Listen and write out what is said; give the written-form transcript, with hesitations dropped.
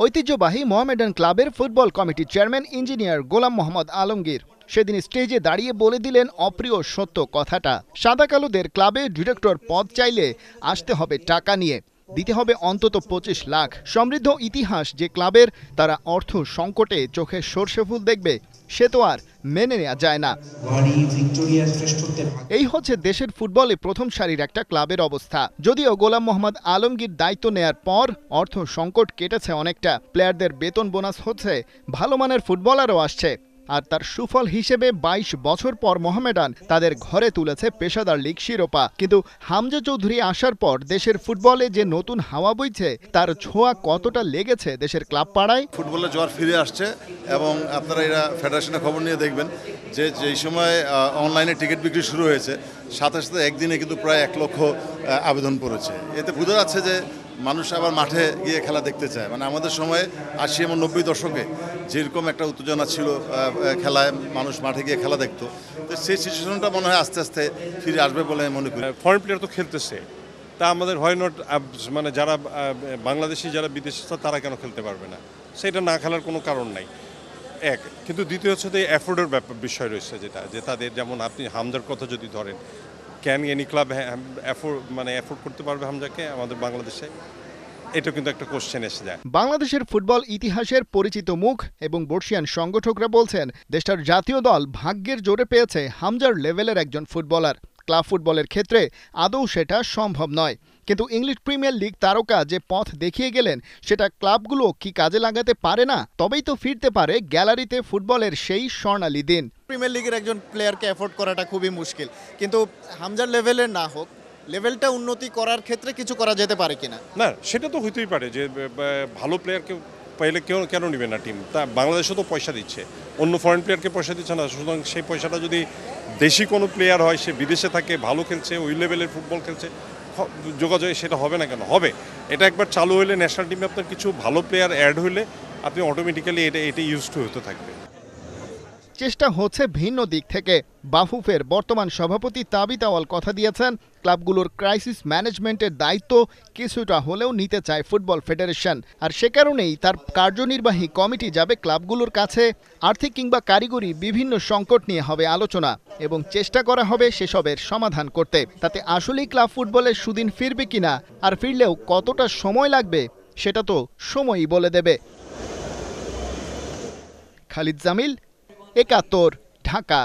ঐতিহ্যবাহী মোহামেডান ক্লাবের ফুটবল কমিটির চেয়ারম্যান ইঞ্জিনিয়ার গোলাম মোহাম্মদ আলমগীর সেদিন স্টেজে দাঁড়িয়ে বলে দিলেন অপ্রিয় সত্য কথাটা। সাদা কালোদের ক্লাবে ডিরেক্টর পদ চাইলে আসতে হবে টাকা নিয়ে, দিতে হবে অন্তত ২৫ লাখ। সমৃদ্ধ ইতিহাস যে ক্লাবের, তারা অর্থ সংকটে চোখে সর্ষে ফুল দেখবে, সে তো আর মেনে নেওয়া যায় না। এই হচ্ছে দেশের ফুটবলে প্রথম সারির একটা ক্লাবের অবস্থা। যদিও গোলাম মোহাম্মদ আলমগীর দায়িত্ব নেয়ার পর অর্থ সংকট কেটেছে অনেকটা, প্লেয়ারদের বেতন বোনাস হচ্ছে, ভালো মানের ফুটবলারও আসছে। আর তার সুফল হিসেবে ২২ বছর পর মোহামেডান তাদের ঘরে তুলেছে পেশাদার লীগ শিরোপা। কিন্তু হামজা চৌধুরী আসার পর দেশের ফুটবলে যে নতুন হাওয়া বইছে, তার ছোঁয়া কতটা লেগেছে দেশের ক্লাব পাড়ায়? ফুটবলের জোয়ার ফিরে আসছে এবং আপনারা এরা ফেডারেশনের খবর নিয়ে দেখবেন যে যেই সময় অনলাইনে টিকিট বিক্রি শুরু হয়েছে, সাথে সাথে একদিনে কিন্তু প্রায় ১ লক্ষ আবেদন পড়েছে। এতে বোঝা যাচ্ছে যে মানুষ আবার মাঠে গিয়ে খেলা দেখতে চায়। মানে আমাদের সময়ে ৮০ এবং ৯০ দশকে যেরকম একটা উত্তেজনা ছিল খেলায়, মানুষ মাঠে গিয়ে খেলা দেখতো, তো সেই সিচুয়েশনটা মনে হয় আস্তে আস্তে ফিরে আসবে বলে মনে করি। ফরেন প্লেয়ার তো খেলতেছে, তা আমাদের হয় নট, মানে যারা বাংলাদেশি যারা বিদেশি তারা কেন খেলতে পারবে না? সেটা না খেলার কোনো কারণ নাই এক। কিন্তু দ্বিতীয় হচ্ছে যে অ্যাফোর্ডের বিষয় রয়েছে, যেটা যে তাদের, যেমন আপনি হামজার কথা যদি ধরেন, ক্যান এনি ক্লাব অ্যাফোর্ড করতে পারবে হামজাকে আমাদের বাংলাদেশে? এটা কিন্তু একটা কোশ্চেন এসে যায়। বাংলাদেশের ফুটবল ইতিহাসের পরিচিত মুখ এবং বর্ষিয়ান সংগঠকরা বলছেন, দেশটার জাতীয় দল ভাগ্যের জোরে পেয়েছে হামজার লেভেলের একজন ফুটবলার। ক্লাব ফুটবলের ক্ষেত্রে আদৌ সেটা সম্ভব নয়। কিন্তু ইংলিশ প্রিমিয়ার লিগ তারকা যে পথ দেখিয়ে গেলেন, সেটা ক্লাবগুলো কি কাজে লাগাতে পারে না? তবেই তো ফিরতে পারে গ্যালারিতে ফুটবলের সেই স্বর্ণালী দিন। প্রিমিয়ার লিগের একজন প্লেয়ারকে অ্যাফোর্ড করাটা খুবই মুশকিল, কিন্তু হামজার লেভেলের না হোক, লেভেলটা উন্নতি করার ক্ষেত্রে কিছু করা যেতে পারে কিনা? না, সেটা তো হইতেই পারে যে ভালো প্লেয়ারকে পাইলে কেন নেবে না টিম? তা বাংলাদেশও তো পয়সা দিচ্ছে, অন্য ফরেন প্লেয়ারকে পয়সা দিচ্ছে না। সুতরাং সেই পয়সাটা যদি দেশি কোনো প্লেয়ার হয়, সে বিদেশে থাকে, ভালো খেলছে, ওই লেভেলের ফুটবল খেলছে, যোগাযোগ, সেটা হবে না কেন? হবে। এটা একবার চালু হলে ন্যাশনাল টিমে আপনার কিছু ভালো প্লেয়ার অ্যাড হলে আপনি অটোমেটিক্যালি এটা ইউজ টু হতে থাকবে। চেষ্টা হচ্ছে ভিন্ন দিক থেকে। বাফুফের বর্তমান সভাপতি তাবিত আওয়াল কথা দিয়েছেন, ক্লাবগুলোর ক্রাইসিস ম্যানেজমেন্টের দায়িত্ব কিছুটা হলেও নিতে চায় ফুটবল ফেডারেশন। আর সে কারণেই তার কার্যনির্বাহী কমিটি যাবে ক্লাবগুলোর কাছে। আর্থিক কিংবা কারিগরি বিভিন্ন সংকট নিয়ে হবে আলোচনা এবং চেষ্টা করা হবে সেসবের সমাধান করতে। তাতে আসলেই ক্লাব ফুটবলের সুদিন ফিরবে কিনা, আর ফিরলেও কতটা সময় লাগবে, সেটা তো সময়ই বলে দেবে। খালিদ জামিল, ৭১, ঢাকা।